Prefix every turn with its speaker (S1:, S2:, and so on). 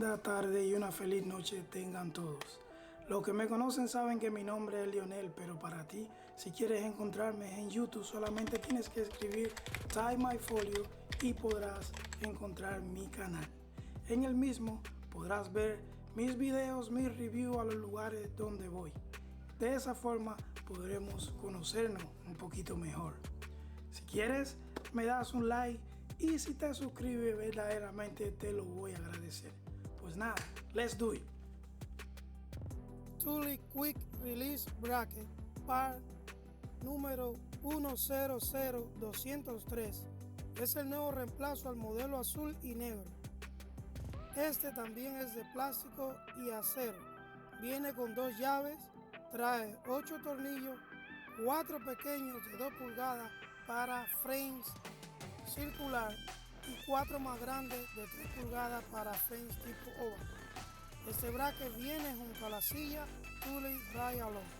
S1: Linda tarde y una feliz noche tengan todos. Los que me conocen saben que mi nombre es Lionel, pero para ti, si quieres encontrarme en YouTube, solamente tienes que escribir Ty My Folio y podrás encontrar mi canal. En el mismo podrás ver mis videos, mis reviews a los lugares donde voy. De esa forma podremos conocernos un poquito mejor. Si quieres, me das un like y si te suscribes, verdaderamente te lo voy a agradecer. Pues nada, let's do it. Thule Quick Release Bracket Part número 100203 es el nuevo reemplazo al modelo azul y negro. Este también es de plástico y acero. Viene con 2 llaves, trae 8 tornillos, 4 pequeños de 2 pulgadas para frames circular y 4 más grandes de 3 pulgadas para frames tipo oval. Este bracket viene junto a la silla Thule Ride Along.